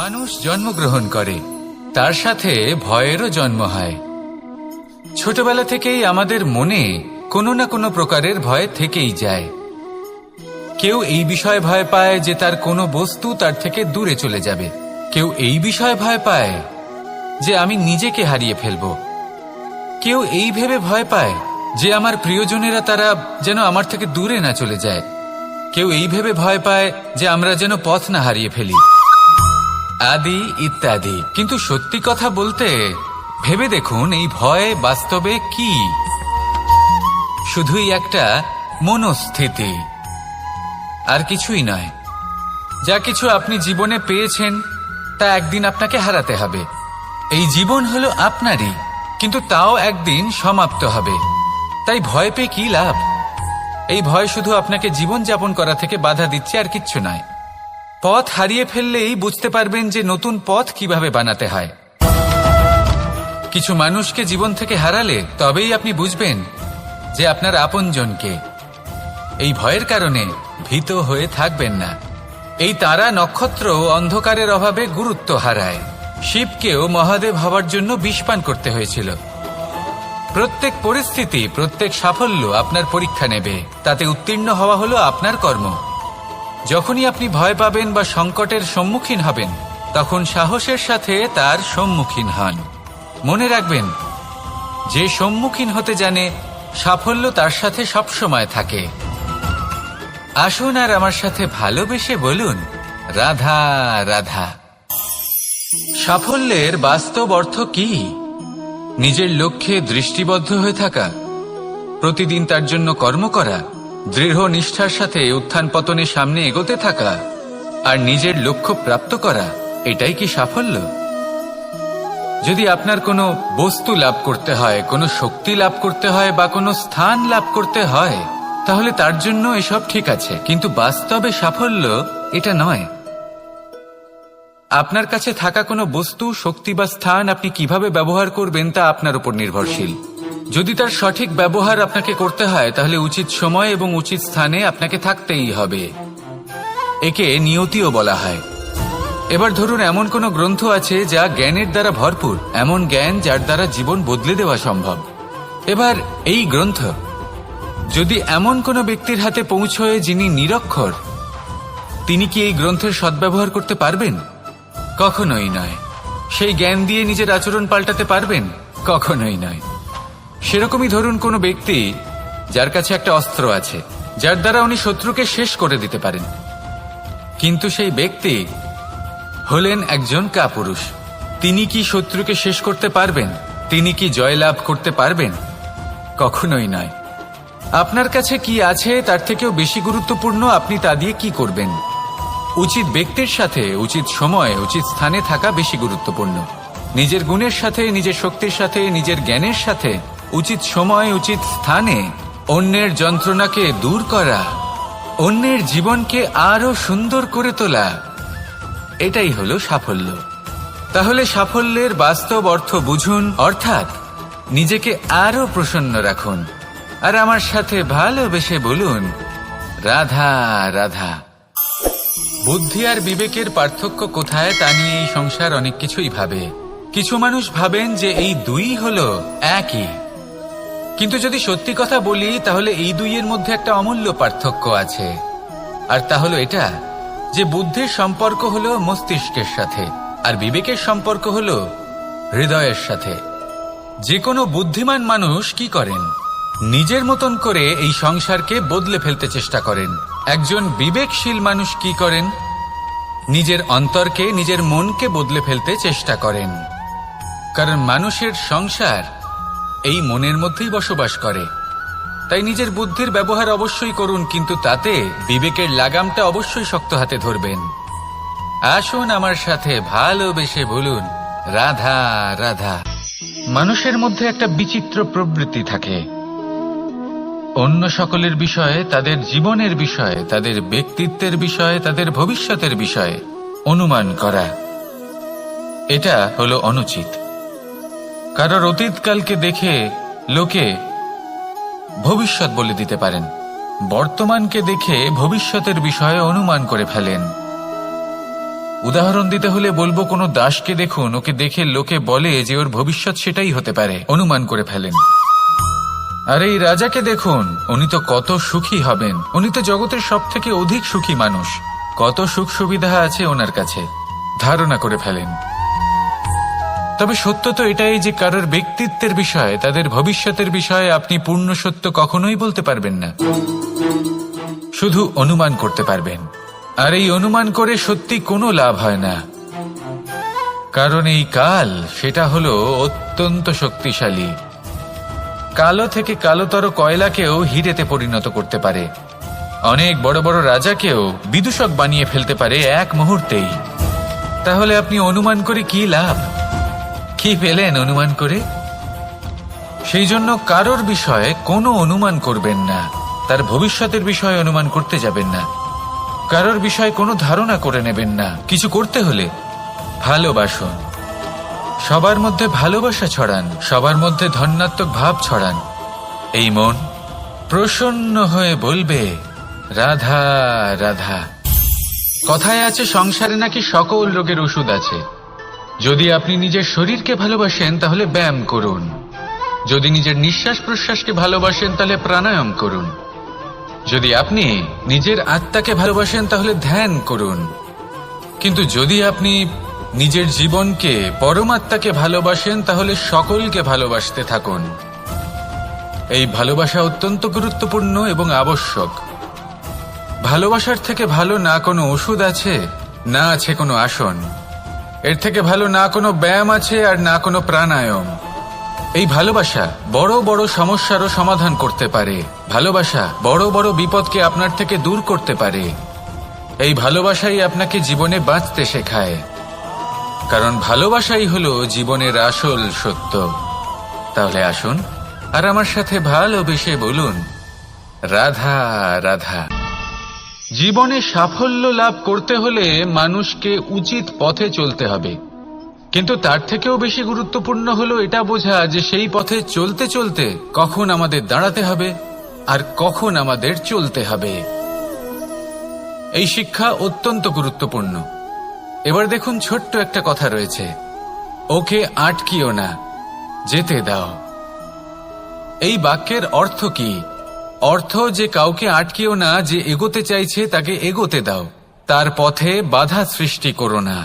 মানুষ জন্মগ্রহণ করে, তার সাথে ভয়েরও জন্ম হয়। ছোটবেলা থেকেই আমাদের মনে কোনো না কোনো প্রকারের ভয় থেকেই যায়। কেউ এই বিষয়ে ভয় পায় যে তার কোনো বস্তু তার থেকে দূরে চলে যাবে, কেউ এই বিষয়ে ভয় পায় যে আমি নিজেকে হারিয়ে ফেলব, কেউ এই ভেবে ভয় পায় যে আমার প্রিয়জনেরা তারা যেন আমার থেকে দূরে না চলে যায়, কেউ এই ভেবে ভয় পায় যে আমরা যেন পথ না হারিয়ে ফেলি, আদি ইত্যাদি। কিন্তু সত্যি কথা বলতে ভেবে দেখুন, এই ভয় বাস্তবে কি? শুধুই একটা মনস্থিতি, আর কিছুই নয়। যা কিছু আপনি জীবনে পেয়েছেন তা একদিন আপনাকে হারাতে হবে। এই জীবন হলো আপনারই, কিন্তু তাও একদিন সমাপ্ত হবে। তাই ভয় পেয়ে কি লাভ? এই ভয় শুধু আপনাকে জীবন যাপন করা থেকে বাধা দিচ্ছে, আর কিচ্ছু নয়। পথ হারিয়ে ফেললেই বুঝতে পারবেন যে নতুন পথ কিভাবে বানাতে হয়। কিছু মানুষকে জীবন থেকে হারালে তবেই আপনি বুঝবেন যে আপনার আপনজনকে। এই ভয়ের কারণে ভীত হয়ে থাকবেন না। এই তারা নক্ষত্র অন্ধকারের অভাবে গুরুত্ব হারায়। শিবকেও মহাদেব হওয়ার জন্য বিষপান করতে হয়েছিল। প্রত্যেক পরিস্থিতি, প্রত্যেক সাফল্য আপনার পরীক্ষা নেবে, তাতে উত্তীর্ণ হওয়া হলো আপনার কর্ম। যখনই আপনি ভয় পাবেন বা সংকটের সম্মুখীন হবেন, তখন সাহসের সাথে তার সম্মুখীন হন। মনে রাখবেন, যে সম্মুখীন হতে জানে সাফল্য তার সাথে সবসময় থাকে। আসুন আর আমার সাথে ভালোবেসে বলুন, রাধা রাধা। সাফল্যের বাস্তব অর্থ কি? নিজের লক্ষ্যে দৃষ্টিবদ্ধ হয়ে থাকা, প্রতিদিন তার জন্য কর্ম করা, দৃঢ় নিষ্ঠার সাথে উত্থান পতনে সামনে এগোতে থাকা, আর নিজের লক্ষ্য প্রাপ্ত করা, এটাই কি সাফল্য? যদি আপনার কোনো বস্তু লাভ করতে হয়, কোনো শক্তি লাভ করতে হয় বা কোনো স্থান লাভ করতে হয়, তাহলে তার জন্য এসব ঠিক আছে, কিন্তু বাস্তবে সাফল্য এটা নয়। আপনার কাছে থাকা কোনো বস্তু, শক্তি বা স্থান আপনি কিভাবে ব্যবহার করবেন তা আপনার উপর নির্ভরশীল। যদি তার সঠিক ব্যবহার আপনাকে করতে হয়, তাহলে উচিত সময় এবং উচিত স্থানে আপনাকে থাকতেই হবে। একে নিয়তিও বলা হয়। এবার ধরুন, এমন কোনো গ্রন্থ আছে যা জ্ঞানের দ্বারা ভরপুর, এমন জ্ঞান যার দ্বারা জীবন বদলে দেওয়া সম্ভব। এবার এই গ্রন্থ যদি এমন কোনো ব্যক্তির হাতে পৌঁছয় যিনি নিরক্ষর, তিনি কি এই গ্রন্থের সদ্ব্যবহার করতে পারবেন? কখনোই নয়। সেই জ্ঞান দিয়ে নিজের আচরণ পাল্টাতে পারবেন? কখনোই নয়। সেরকমই ধরুন, কোনো ব্যক্তি যার কাছে একটা অস্ত্র আছে, যার দ্বারা উনি শত্রুকে শেষ করে দিতে পারেন, কিন্তু সেই ব্যক্তি হলেন একজন কাপুরুষ। তিনি কি শত্রুকে শেষ করতে পারবেন? তিনি কি জয়লাভ করতে পারবেন? কখনোই নয়। আপনার কাছে কি আছে তার থেকেও বেশি গুরুত্বপূর্ণ আপনি তা দিয়ে কি করবেন। উচিত ব্যক্তির সাথে উচিত সময় উচিত স্থানে থাকা বেশি গুরুত্বপূর্ণ। নিজের গুণের সাথে, নিজের শক্তির সাথে, নিজের জ্ঞানের সাথে উচিত সময় উচিত স্থানে অন্যের যন্ত্রণাকে দূর করা, অন্যের জীবনকে আরো সুন্দর করে তোলা, এটাই হলো সাফল্য। তাহলে সাফল্যের বাস্তব অর্থ বুঝুন, অর্থাৎ নিজেকে আরো প্রসন্ন রাখুন, আর আমার সাথে ভালোবেসে বলুন, রাধা রাধা। বুদ্ধি আর বিবেকের পার্থক্য কোথায় তা নিয়ে এই সংসার অনেক কিছুই ভাবে। কিছু মানুষ ভাবেন যে এই দুই হলো একই, কিন্তু যদি সত্যি কথা বলি তাহলে এই দুইয়ের মধ্যে একটা অমূল্য পার্থক্য আছে, আর তা হলো এটা যে বুদ্ধির সম্পর্ক হলো মস্তিষ্কের সাথে, আর বিবেকের সম্পর্ক হলো হৃদয়ের সাথে। যে কোনো বুদ্ধিমান মানুষ কি করেন? নিজের মতন করে এই সংসারকে বদলে ফেলতে চেষ্টা করেন। একজন বিবেকশীল মানুষ কি করেন? নিজের অন্তরকে, নিজের মনকে বদলে ফেলতে চেষ্টা করেন। কারণ মানুষের সংসার এই মনের মধ্যেই বসবাস করে। তাই নিজের বুদ্ধির ব্যবহার অবশ্যই করুন, কিন্তু তাতে বিবেকের লাগামটা অবশ্যই শক্ত হাতে ধরবেন। আসুন আমার সাথে ভালোবেসে বলুন, রাধা রাধা। মানুষের মধ্যে একটা বিচিত্র প্রবৃত্তি থাকে, অন্য সকলের বিষয়ে, তাদের জীবনের বিষয়ে, তাদের ব্যক্তিত্বের বিষয়ে, তাদের ভবিষ্যতের বিষয়ে অনুমান করা। এটা হলো অনুচিত। কারোর অতীতকালকে দেখে লোকে ভবিষ্যৎ বলে দিতে পারেন, বর্তমানকে দেখে ভবিষ্যতের বিষয়ে অনুমান করে ফেলেন। উদাহরণ দিতে হলে বলবো, কোনো দাসকে দেখুন, ওকে দেখে লোকে বলে যে ওর ভবিষ্যৎ সেটাই হতে পারে, অনুমান করে ফেলেন। আর এই রাজাকে দেখুন, উনি তো কত সুখী হবেন, উনি তো জগতের সব থেকে অধিক সুখী মানুষ, কত সুখ সুবিধা আছে ওনার কাছে, ধারণা করে ফেলেন। তবে সত্য তো এটাই যে কারোর ব্যক্তিত্বের বিষয়ে, তাদের ভবিষ্যতের বিষয়ে আপনি পূর্ণ সত্য কখনোই বলতে পারবেন না, শুধু অনুমান করতে পারবেন। আর এই অনুমান করে সত্যি কোনো লাভ হয় না, কারণ এই কাল সেটা হলো অত্যন্ত শক্তিশালী। কালো থেকে কালোতর কয়লাকেও হিরেতে পরিণত করতে পারে, অনেক বড় বড় রাজাকেও বিদূষক বানিয়ে ফেলতে পারে এক মুহূর্তেই। তাহলে আপনি অনুমান করে কি লাভ? কি পেলেন অনুমান করে? সেই জন্য কারোর বিষয়ে কোনো অনুমান করবেন না, তার ভবিষ্যতের বিষয়ে অনুমান করতে যাবেন না, কারোর বিষয়ে কোনো ধারণা করে নেবেন না। কিছু করতে হলে ভালোবাসুন, সবার মধ্যে ভালোবাসা ছড়ান, সবার মধ্যে ধন্যাত্মক ভাব ছড়ান। এই মন প্রসন্ন হয়ে বলবে রাধা রাধা। কথায় আছে সংসারে নাকি সকল রোগের ওষুধ আছে। যদি আপনি নিজের শরীরকে ভালোবাসেন তাহলে ব্যায়াম করুন, যদি নিজের নিঃশ্বাস প্রশ্বাসকে ভালোবাসেন তাহলে প্রাণায়াম করুন, যদি আপনি নিজের আত্মাকে ভালোবাসেন তাহলে ধ্যান করুন, কিন্তু যদি আপনি নিজের জীবনকে, পরমাত্মাকে ভালোবাসেন তাহলে সকলকে ভালোবাসতে থাকুন। এই ভালোবাসা অত্যন্ত গুরুত্বপূর্ণ এবং আবশ্যক। ভালোবাসার থেকে ভালো না কোনো ওষুধ আছে, না আছে কোনো আসন, এর থেকে ভালো না কোনো ব্যায়াম আছে আর না কোনো প্রাণায়াম। এই ভালোবাসা বড় বড় সমস্যারও সমাধান করতে পারে, ভালোবাসা বড় বড় বিপদকে আপনার থেকে দূর করতে পারে। এই ভালোবাসাই আপনাকে জীবনে বাঁচতে শেখায়, কারণ ভালোবাসাই হলো জীবনের আসল সত্য। তাহলে আসুন আর আমার সাথে ভালোবেসে বলুন রাধা রাধা। জীবনে সাফল্য লাভ করতে হলে মানুষকে উচিত পথে চলতে হবে, কিন্তু তার থেকেও বেশি গুরুত্বপূর্ণ হলো এটা বোঝা যে সেই পথে চলতে চলতে কখন আমাদের দাঁড়াতে হবে আর কখন আমাদের চলতে হবে। এই শিক্ষা অত্যন্ত গুরুত্বপূর্ণ। এবার দেখুন, ছোট্ট একটা কথা রয়েছে, ওকে আটকিও না, যেতে দাও। এই বাক্যের অর্থ কি? অর্থ যে কাউকে আটকিও না, যে এগোতে চাইছে তাকে এগোতে দাও, তার পথে বাধা সৃষ্টি করো না।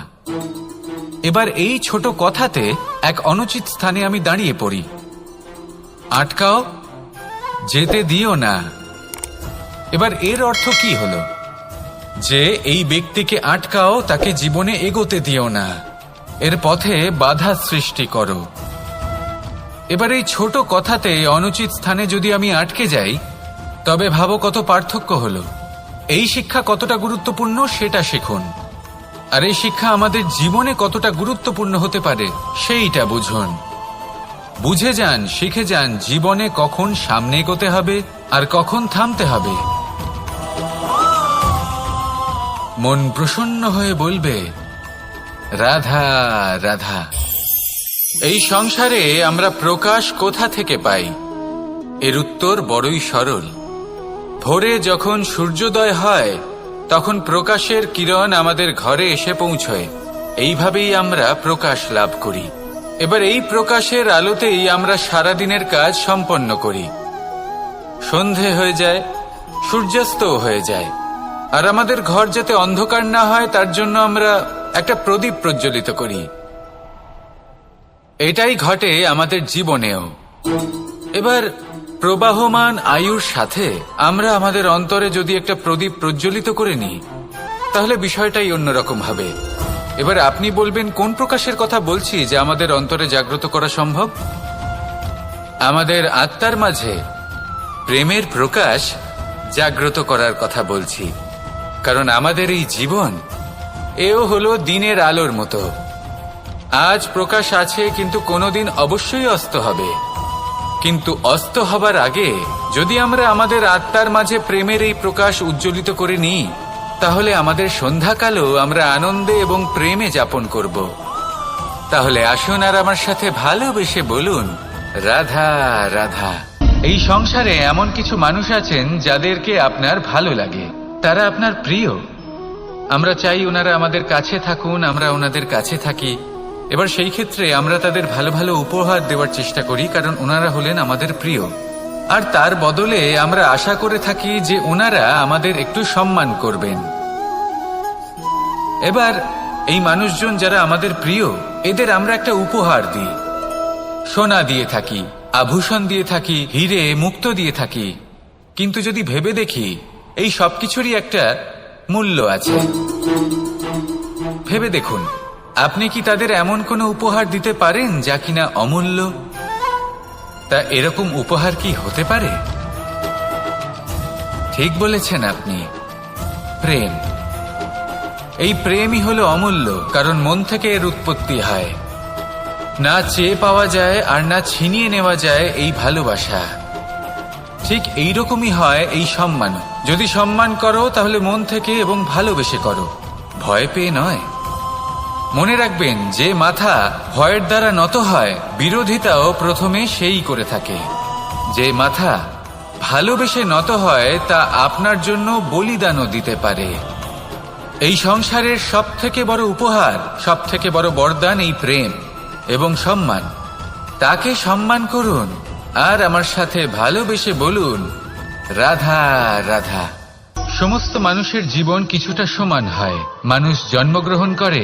এবার এই ছোট কথাতে এক অনুচিত স্থানে আমি দাঁড়িয়ে পড়ি। আটকাও, যেতে দিও না। এবার এর অর্থ কি হলো? যে এই ব্যক্তিকে আটকাও, তাকে জীবনে এগোতে দিও না, এর পথে বাধা সৃষ্টি করো। এবার এই ছোট কথাতে অনুচিত স্থানে যদি আমি আটকে যাই, তবে ভাবো কত পার্থক্য হলো। এই শিক্ষা কতটা গুরুত্বপূর্ণ সেটা শিখুন, আর এই শিক্ষা আমাদের জীবনে কতটা গুরুত্বপূর্ণ হতে পারে সেইটা বুঝুন। বুঝে যান, শিখে যান জীবনে কখন সামনে এগোতে হবে আর কখন থামতে হবে। মন প্রসন্ন হয়ে বলবে রাধা রাধা। এই সংসারে আমরা প্রকাশ কোথা থেকে পাই? এর উত্তর বড়ই সরল। ভোরে যখন সূর্যোদয় হয় তখন প্রকাশের কিরণ আমাদের ঘরে এসে পৌঁছয়, এইভাবেই আমরা প্রকাশ লাভ করি। এবার এই প্রকাশের আলোতেই আমরা সারাদিনের কাজ সম্পন্ন করি। সন্ধে হয়ে যায়, সূর্যাস্তও হয়ে যায়, আর আমাদের ঘর যাতে অন্ধকার না হয় তার জন্য আমরা একটা প্রদীপ প্রজ্বলিত করি। এটাই ঘটে আমাদের জীবনেও। এবার প্রবাহমান আয়ুর সাথে আমরা আমাদের অন্তরে যদি একটা প্রদীপ প্রজ্বলিত করে নিই, তাহলে বিষয়টাই অন্যরকম হবে। এবার আপনি বলবেন, কোন প্রকাশের কথা বলছি যে আমাদের অন্তরে জাগ্রত করা সম্ভব? আমাদের আত্মার মাঝে প্রেমের প্রকাশ জাগ্রত করার কথা বলছি, কারণ আমাদের এই জীবন এও হলো দিনের আলোর মতো। আজ প্রকাশ আছে, কিন্তু কোনোদিন অবশ্যই অস্ত হবে। কিন্তু অস্ত হবার আগে যদি আমরা আমাদের আত্মার মাঝে প্রেমের এই প্রকাশ উজ্জ্বলিত করে নিই, তাহলে আমাদের সন্ধ্যাকালও আমরা আনন্দে এবং প্রেমে যাপন করব। তাহলে আসুন আর আমার সাথে ভালোবেসে বলুন রাধা রাধা। এই সংসারে এমন কিছু মানুষ আছেন যাদেরকে আপনার ভালো লাগে, তারা আপনার প্রিয়, আমরা চাই ওনারা আমাদের কাছে থাকুন, আমরা ওনাদের কাছে থাকি। এবার সেই ক্ষেত্রে আমরা তাদের ভালো ভালো উপহার দেওয়ার চেষ্টা করি, কারণ ওনারা হলেন আমাদের প্রিয়। আর তার বদলে আমরা আশা করে থাকি যে ওনারা আমাদের একটু সম্মান করবেন। এবার এই মানুষজন যারা আমাদের প্রিয়, এদের আমরা একটা উপহার দিই। সোনা দিয়ে থাকি, আভূষণ দিয়ে থাকি, হিরে মুক্তো দিয়ে থাকি। কিন্তু যদি ভেবে দেখি, এই সবকিছুরই একটা মূল্য আছে। ভেবে দেখুন, আপনি কি তাদের এমন কোনো উপহার দিতে পারেন যা কিনা অমূল্য? তা এরকম উপহার কি হতে পারে? ঠিক বলেছেন আপনি, প্রেম। এই প্রেমই হলো অমূল্য, কারণ মন থেকে এর উৎপত্তি হয়। না চেয়ে পাওয়া যায় আর না ছিনিয়ে নেওয়া যায় এই ভালোবাসা। ঠিক এইরকমই হয় এই সম্মান। যদি সম্মান করো তাহলে মন থেকে এবং ভালোবেসে করো, ভয় পেয়ে নয়। মনে রাখবেন, যে মাথা ভয়ের দ্বারা নত হয়, বিরোধিতাও প্রথমে সেই করে থাকে। যে মাথা ভালোবেসে নত হয়, তা আপনার জন্য বলিদানও দিতে পারে। এই সংসারের সব থেকে বড় উপহার, সব থেকে বড় বরদান এই প্রেম এবং সম্মান। তাকে সম্মান করুন আর আমার সাথে ভালোবেসে বলুন, রাধা রাধা। সমস্ত মানুষের জীবন কিছুটা সমান হয়। মানুষ জন্মগ্রহণ করে,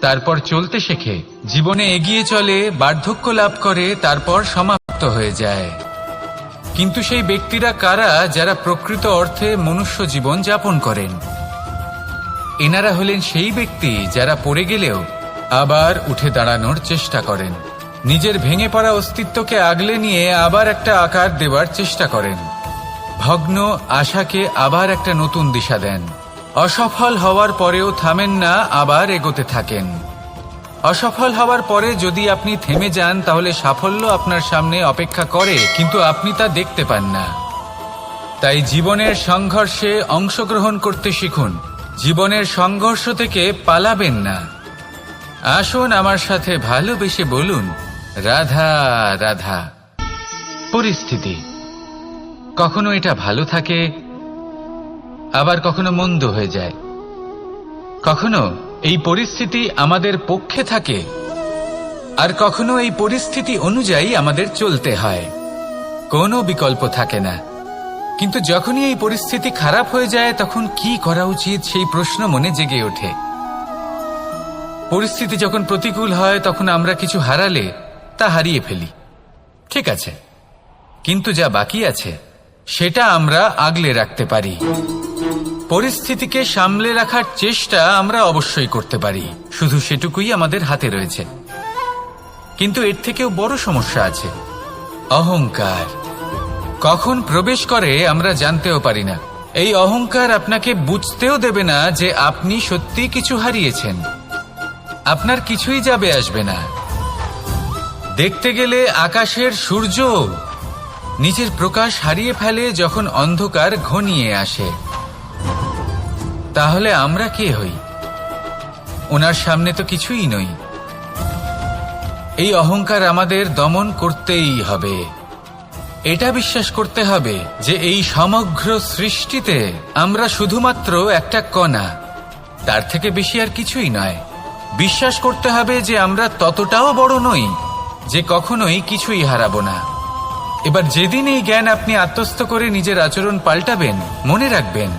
তারপর চলতে শেখে, জীবনে এগিয়ে চলে, বার্ধক্য লাভ করে, তারপর সমাপ্ত হয়ে যায়। কিন্তু সেই ব্যক্তিরা কারা যারা প্রকৃত অর্থে মনুষ্য জীবন যাপন করেন? এনারা হলেন সেই ব্যক্তি যারা পড়ে গেলেও আবার উঠে দাঁড়ানোর চেষ্টা করেন, নিজের ভেঙে পড়া অস্তিত্বকে আগলে নিয়ে আবার একটা আকার দেওয়ার চেষ্টা করেন, ভগ্ন আশাকে আবার একটা নতুন দিশা দেন। অসফল হওয়ার পরেও থামেন না, আবার এগোতে থাকেন। অসফল হওয়ার পরে যদি আপনি থেমে যান, তাহলে সাফল্য আপনার সামনে অপেক্ষা করে, কিন্তু আপনি তা দেখতে পান না। তাই জীবনের সংঘর্ষে অংশগ্রহণ করতে শিখুন। জীবনের সংঘর্ষ থেকে পালাবেন না। আসুন আমার সাথে ভালোবেসে বলুন, রাধা রাধা। পরিস্থিতি কখনো এটা ভালো থাকে, আবার কখনো মন্দ হয়ে যায়। কখনো এই পরিস্থিতি আমাদের পক্ষে থাকে, আর কখনো এই পরিস্থিতি অনুযায়ী আমাদের চলতে হয়। কোনো বিকল্প থাকে না। কিন্তু যখনই এই পরিস্থিতি খারাপ হয়ে যায়, তখন কি করা উচিত সেই প্রশ্ন মনে জেগে ওঠে। পরিস্থিতি যখন প্রতিকূল হয়, তখন আমরা কিছু হারালে তা হারিয়ে ফেলি, ঠিক আছে, কিন্তু যা বাকি আছে সেটা আমরা আগলে রাখতে পারি। পরিস্থিতিকে সামলে রাখার চেষ্টা আমরা অবশ্যই করতে পারি, শুধু সেটুকুই আমাদের হাতে রয়েছে। কিন্তু এর থেকেও বড় সমস্যা আছে, অহংকার। কখন প্রবেশ করে আমরা জানতেও পারি না। এই অহংকার আপনাকে বুঝতেও দেবে না যে আপনি সত্যি কিছু হারিয়েছেন। আপনার কিছুই যাবে আসবে না। দেখতে গেলে আকাশের সূর্য নিজের প্রকাশ হারিয়ে ফেলে যখন অন্ধকার ঘনিয়ে আসে। তাহলে আমরা কে হই? ওনার সামনে তো কিছুই নই। এই অহংকার আমাদের দমন করতেই হবে। এটা বিশ্বাস করতে হবে যে এই সমগ্র সৃষ্টিতে আমরা শুধুমাত্র একটা কণা, তার থেকে বেশি আর কিছুই নয়। বিশ্বাস করতে হবে যে আমরা ততটাও বড় নই যে কখনোই কিছুই হারাবো না। এবার যেদিন এই জ্ঞান আপনি আত্মস্থ করে নিজের আচরণ পাল্টাবেন, মনে রাখবেন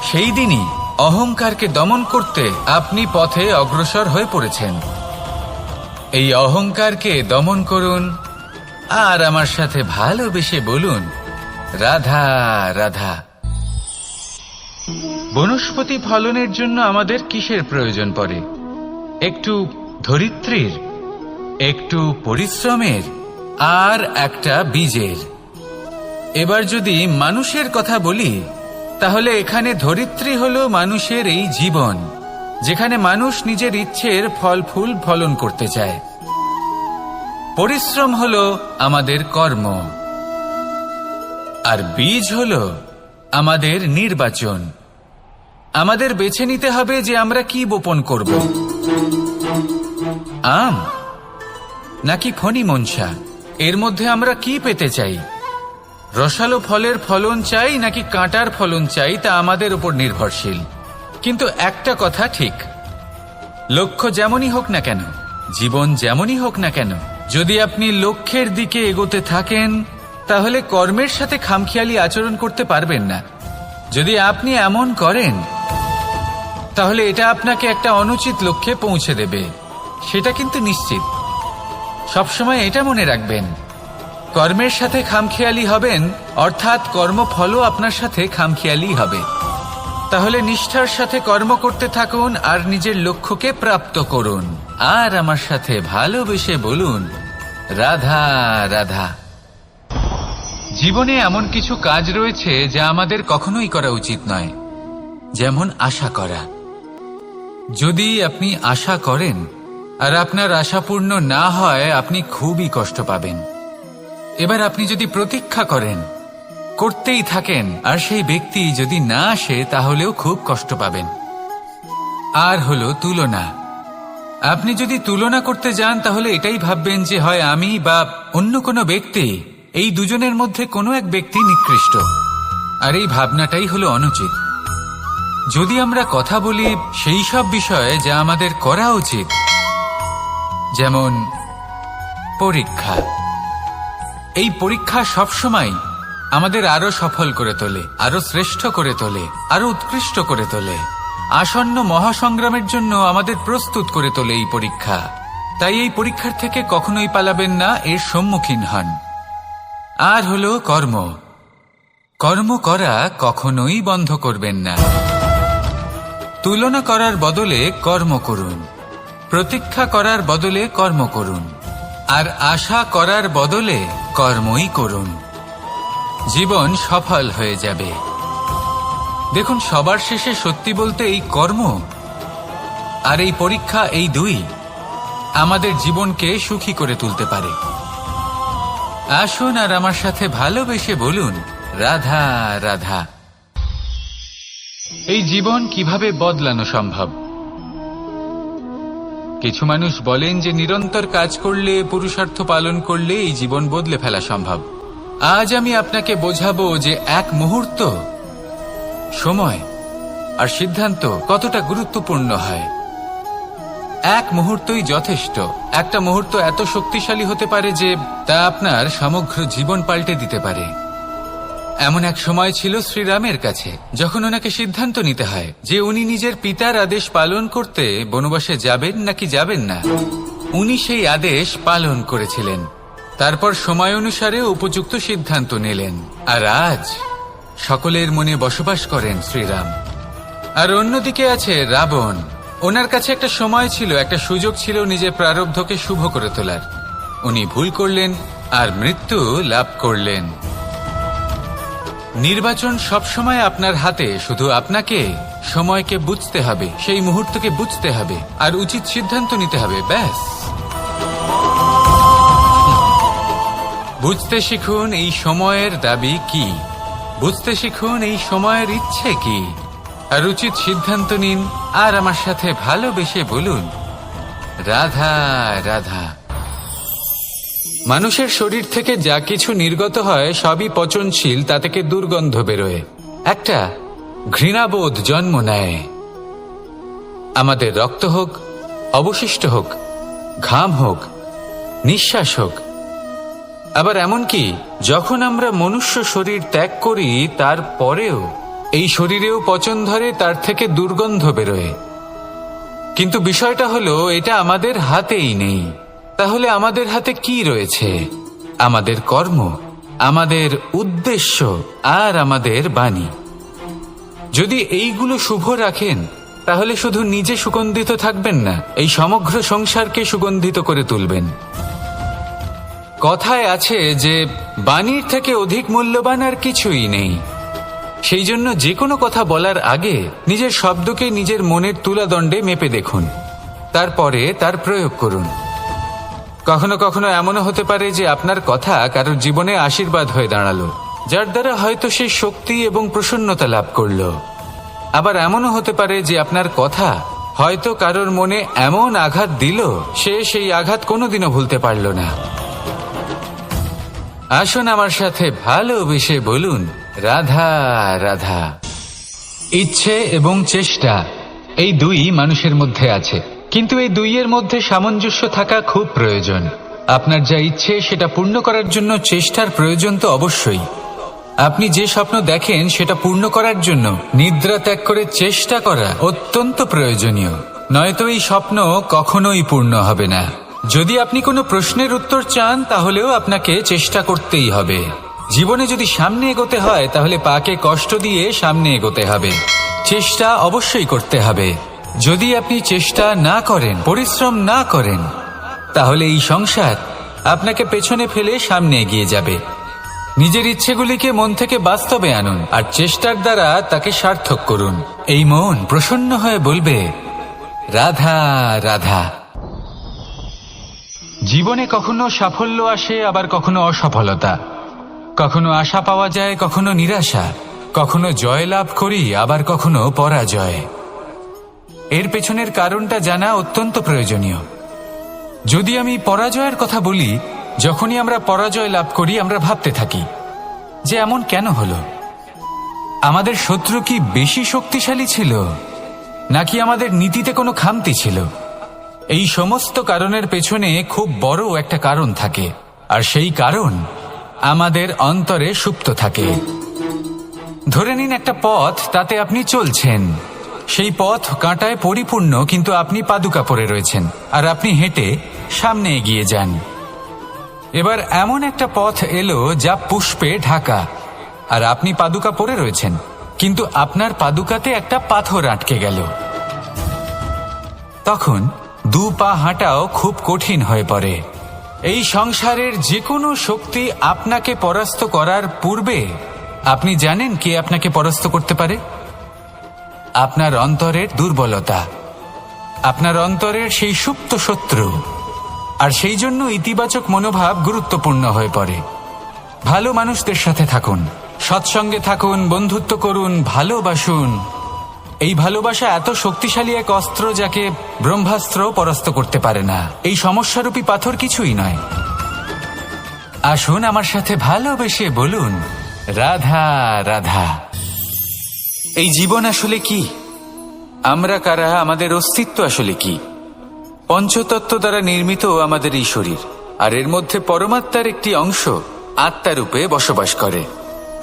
সেই দিনই অহংকারকে দমন করতে আপনি পথে অগ্রসর হয়ে পড়েছেন। এই অহংকারকে দমন করুন আর আমার সাথে ভালোবেসে বলুন, রাধা রাধা। বনস্পতি ফলনের জন্য আমাদের কিসের প্রয়োজন পড়ে? একটু ধরিত্রীর, একটু পরিশ্রমের, আর একটা বীজের। এবার যদি মানুষের কথা বলি, তাহলে এখানে ধরিত্রী হলো মানুষের এই জীবন, যেখানে মানুষ নিজের ইচ্ছের ফল ফুল ফলন করতে চায়। পরিশ্রম হলো আমাদের কর্ম, আর বীজ হলো আমাদের নির্বাচন। আমাদের বেছে নিতে হবে যে আমরা কি বপন করব, আম নাকি ফণি মনসা। এর মধ্যে আমরা কি পেতে চাই? রসালো ফলের ফলন চাই নাকি কাঁটার ফলন চাই, তা আমাদের উপর নির্ভরশীল। কিন্তু একটা কথা ঠিক, লক্ষ্য যেমনই হোক না কেন, জীবন যেমনই হোক না কেন, যদি আপনি লক্ষ্যের দিকে এগোতে থাকেন তাহলে কর্মের সাথে খামখেয়ালি আচরণ করতে পারবেন না। যদি আপনি এমন করেন তাহলে এটা আপনাকে একটা অনুচিত লক্ষ্যে পৌঁছে দেবে, সেটা কিন্তু নিশ্চিত। সবসময় এটা মনে রাখবেন, কর্মের সাথে খামখেয়ালি হবেন অর্থাৎ কর্মফলও আপনার সাথে খামখেয়ালি হবে। তাহলে নিষ্ঠার সাথে কর্ম করতে থাকুন আর নিজের লক্ষ্যকে প্রাপ্ত করুন। আর আমার সাথে ভালোবেসে বলুন, রাধা রাধা। জীবনে এমন কিছু কাজ রয়েছে যা আমাদের কখনোই করা উচিত নয়, যেমন আশা করা। যদি আপনি আশা করেন আর আপনার আশা পূর্ণ না হয়, আপনি খুবই কষ্ট পাবেন। এবার আপনি যদি প্রতীক্ষা করেন, করতেই থাকেন, আর সেই ব্যক্তি যদি না আসে তাহলেও খুব কষ্ট পাবেন। আর হলো তুলনা। আপনি যদি তুলনা করতে যান তাহলে এটাই ভাববেন যে হয় আমি বা অন্য কোনো ব্যক্তি, এই দুজনের মধ্যে কোনো এক ব্যক্তি নিকৃষ্ট। আর এই ভাবনাটাই হলো অনুচিত। যদি আমরা কথা বলি সেই সব বিষয়ে যা আমাদের করা উচিত, যেমন পরীক্ষা, এই পরীক্ষা সবসময় আমাদের আরো সফল করে তোলে, আরো শ্রেষ্ঠ করে তোলে, আরো উৎকৃষ্ট করে তোলে। আসন্ন মহাসংগ্রামের জন্য আমাদের প্রস্তুত করে তোলে এই পরীক্ষা। তাই এই পরীক্ষার থেকে কখনোই পালাবেন না, এর সম্মুখীন হন। আর হলো কর্ম। কর্ম করা কখনোই বন্ধ করবেন না। তুলনা করার বদলে কর্ম করুন, প্রতীক্ষা করার বদলে কর্ম করুন, আর আশা করার বদলে কর্মই করুন। জীবন সফল হয়ে যাবে। দেখুন, সবার শেষে সত্যি বলতে এই কর্ম আর এই পরীক্ষা, এই দুই আমাদের জীবনকে সুখী করে তুলতে পারে। আসুন আর আমার সাথে ভালোবেসে বলুন, রাধা রাধা। এই জীবন কিভাবে বদলানো সম্ভব? কিছু মানুষ বলেন যে নিরন্তর কাজ করলে, পুরুষার্থ পালন করলে এই জীবন বদলে ফেলা সম্ভব। আজ আমি আপনাকে বোঝাবো যে এক মুহূর্ত, সময় আর সিদ্ধান্ত কতটা গুরুত্বপূর্ণ হয়। এক মুহূর্তই যথেষ্ট। একটা মুহূর্ত এত শক্তিশালী হতে পারে যে তা আপনার সমগ্র জীবন পাল্টে দিতে পারে। এমন এক সময় ছিল শ্রীরামের কাছে, যখন ওনাকে সিদ্ধান্ত নিতে হয় যে উনি নিজের পিতার আদেশ পালন করতে বনবাসে যাবেন নাকি যাবেন না। উনি সেই আদেশ পালন করেছিলেন, তারপর সময় অনুসারে উপযুক্ত সিদ্ধান্ত নিলেন। আর আজ সকলের মনে বসবাস করেন শ্রীরাম। আর অন্যদিকে আছে রাবণ। ওনার কাছে একটা সময় ছিল, একটা সুযোগ ছিল নিজের প্রারব্ধকে শুভ করে তোলার। উনি ভুল করলেন আর মৃত্যু লাভ করলেন। নির্বাচন সবসময় আপনার হাতে, শুধু আপনাকে সময়কে বুঝতে হবে, সেই মুহূর্তকে বুঝতে হবে আর উচিত সিদ্ধান্ত নিতে হবে, ব্যাস। বুঝতে শিখুন এই সময়ের দাবি কি, বুঝতে শিখুন এই সময়ের ইচ্ছে কি, আর উচিত সিদ্ধান্ত নিন। আর আমার সাথে ভালোবেসে বলুন, রাধা রাধা। মানুষের শরীর থেকে যা কিছু নির্গত হয় সবই পচনশীল, তা থেকে দুর্গন্ধ বেরোয়, একটা ঘৃণাবোধ জন্ম নেয়। আমাদের রক্ত হোক, অবশিষ্ট হোক, ঘাম হোক, নিঃশ্বাস হোক, আবার এমনকি যখন আমরা মনুষ্য শরীর ত্যাগ করি তারপরেও এই শরীরেও পচন ধরে, তার থেকে দুর্গন্ধ বেরোয়। কিন্তু বিষয়টা হলো এটা আমাদের হাতেই নেই। তাহলে আমাদের হাতে কি রয়েছে? আমাদের কর্ম, আমাদের উদ্দেশ্য আর আমাদের বাণী। যদি এইগুলো শুভ রাখেন তাহলে শুধু নিজে সুগন্ধিত থাকবেন না, এই সমগ্র সংসারকে সুগন্ধিত করে তুলবেন। কথায় আছে যে বাণীর থেকে অধিক মূল্যবান আর কিছুই নেই। সেই জন্য যে কোনো কথা বলার আগে নিজের শব্দকে নিজের মনের তুলাদণ্ডে মেপে দেখুন, তারপরে তার প্রয়োগ করুন। কখনো কখনো এমনও হতে পারে যে আপনার কথা কারোর জীবনে আশীর্বাদ হয়ে দাঁড়ালো, যার দ্বারা হয়তো সে শক্তি এবং প্রসন্নতা লাভ করলো। আবার এমনও হতে পারে যে আপনার কথা হয়তো কারোর মনে এমন আঘাত দিল, সে সেই আঘাত কোনোদিনও ভুলতে পারল না। আসুন আমার সাথে ভালোবেসে বলুন, রাধা রাধা। ইচ্ছে এবং চেষ্টা এই দুই মানুষের মধ্যে আছে, কিন্তু এই দুইয়ের মধ্যে সামঞ্জস্য থাকা খুব প্রয়োজন। আপনার যা ইচ্ছে সেটা পূর্ণ করার জন্য চেষ্টার প্রয়োজন তো অবশ্যই। আপনি যে স্বপ্ন দেখেন সেটা পূর্ণ করার জন্য নিদ্রা ত্যাগ করে চেষ্টা করা অত্যন্ত প্রয়োজনীয়, নয়তো এই স্বপ্ন কখনোই পূর্ণ হবে না। যদি আপনি কোনো প্রশ্নের উত্তর চান তাহলেও আপনাকে চেষ্টা করতেই হবে। জীবনে যদি সামনে এগোতে হয় তাহলে পাকে কষ্ট দিয়ে সামনে এগোতে হবে, চেষ্টা অবশ্যই করতে হবে। যদি আপনি চেষ্টা না করেন, পরিশ্রম না করেন, তাহলে এই সংসার আপনাকে পেছনে ফেলে সামনে এগিয়ে যাবে। নিজের ইচ্ছেগুলিকে মন থেকে বাস্তবে আনুন আর চেষ্টার দ্বারা তাকে সার্থক করুন। এই মন প্রসন্ন হয়ে বলবে, রাধা রাধা। জীবনে কখনো সাফল্য আসে, আবার কখনো অসফলতা, কখনো আশা পাওয়া যায়, কখনো নিরাশা, কখনো জয় লাভ করি, আবার কখনো পরাজয়। এর পেছনের কারণটা জানা অত্যন্ত প্রয়োজনীয়। যদি আমি পরাজয়ের কথা বলি, যখনই আমরা পরাজয় লাভ করি আমরা ভাবতে থাকি যে এমন কেন হলো? আমাদের শত্রু কি বেশি শক্তিশালী ছিল, নাকি আমাদের নীতিতে কোনো খামতি ছিল? এই সমস্ত কারণের পেছনে খুব বড় একটা কারণ থাকে, আর সেই কারণ আমাদের অন্তরে সুপ্ত থাকে। ধরে নিন একটা পথ, তাতে আপনি চলছেন, সেই পথ কাঁটায় পরিপূর্ণ, কিন্তু আপনি পাদুকা পরে রয়েছেন আর আপনি হেঁটে সামনে এগিয়ে যান। এবার এমন একটা পথ এলো যা পুষ্পে ঢাকা, আর আপনি পাদুকা পরে রয়েছেন, কিন্তু আপনার পাদুকাতে একটা পাথর আটকে গেল। তখন দু পা হাঁটাও খুব কঠিন হয়ে পড়ে। এই সংসারের যে কোনো শক্তি আপনাকে পরাস্ত করার পূর্বে আপনি জানেন কে আপনাকে পরাস্ত করতে পারে? আপনার অন্তরের দুর্বলতা, আপনার অন্তরের সেই সুপ্ত শত্রু। আর সেই জন্য ইতিবাচক মনোভাব গুরুত্বপূর্ণ হয়ে পড়ে। ভালো মানুষদের সাথে থাকুন, সৎসঙ্গে থাকুন, বন্ধুত্ব করুন, ভালোবাসুন। এই ভালোবাসা এত শক্তিশালী এক অস্ত্র যাকে ব্রহ্মাস্ত্র পরাস্ত করতে পারে না। এই সমস্যারূপী পাথর কিছুই নয়। আসুন আমার সাথে ভালোবেসে বলুন, রাধা রাধা। এই জীবন আসলে কি? আমরা কারা? আমাদের অস্তিত্ব আসলে কি? পঞ্চতত্ত্ব দ্বারা নির্মিত আমাদের এই শরীর, আর এর মধ্যে পরমাত্মার একটি অংশ আত্মারূপে বসবাস করে।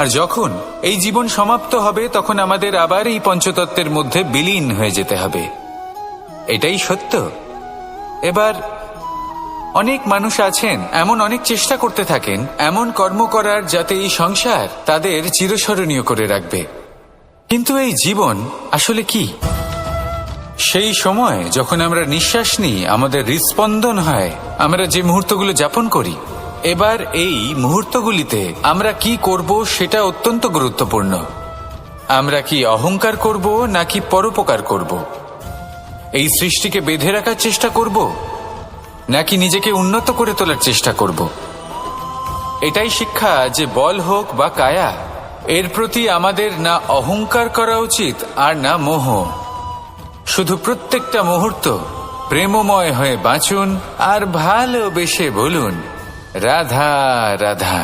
আর যখন এই জীবন সমাপ্ত হবে তখন আমাদের আবার এই পঞ্চতত্ত্বের মধ্যে বিলীন হয়ে যেতে হবে। এটাই সত্য। এবার অনেক মানুষ আছেন এমন অনেক চেষ্টা করতে থাকেন এমন কর্ম করার যাতে এই সংসার তাদের চিরস্মরণীয় করে রাখবে। কিন্তু এই জীবন আসলে কি? সেই সময় যখন আমরা নিঃশ্বাস নিই, আমাদের হৃদস্পন্দন হয়, আমরা যে মুহূর্তগুলো যাপন করি, এবার এই মুহূর্তগুলিতে আমরা কি করব সেটা অত্যন্ত গুরুত্বপূর্ণ। আমরা কি অহংকার করব নাকি পরোপকার করব? এই সৃষ্টিকে বেঁধে রাখার চেষ্টা করব নাকি নিজেকে উন্নত করে তোলার চেষ্টা করব? এটাই শিক্ষা যে বল হোক বা কায়া, এর প্রতি আমাদের না অহংকার করা উচিত আর না মোহ। শুধু প্রত্যেকটা মুহূর্ত প্রেমময় হয়ে বাঁচুন আর ভালোবেসে বলুন, রাধা রাধা।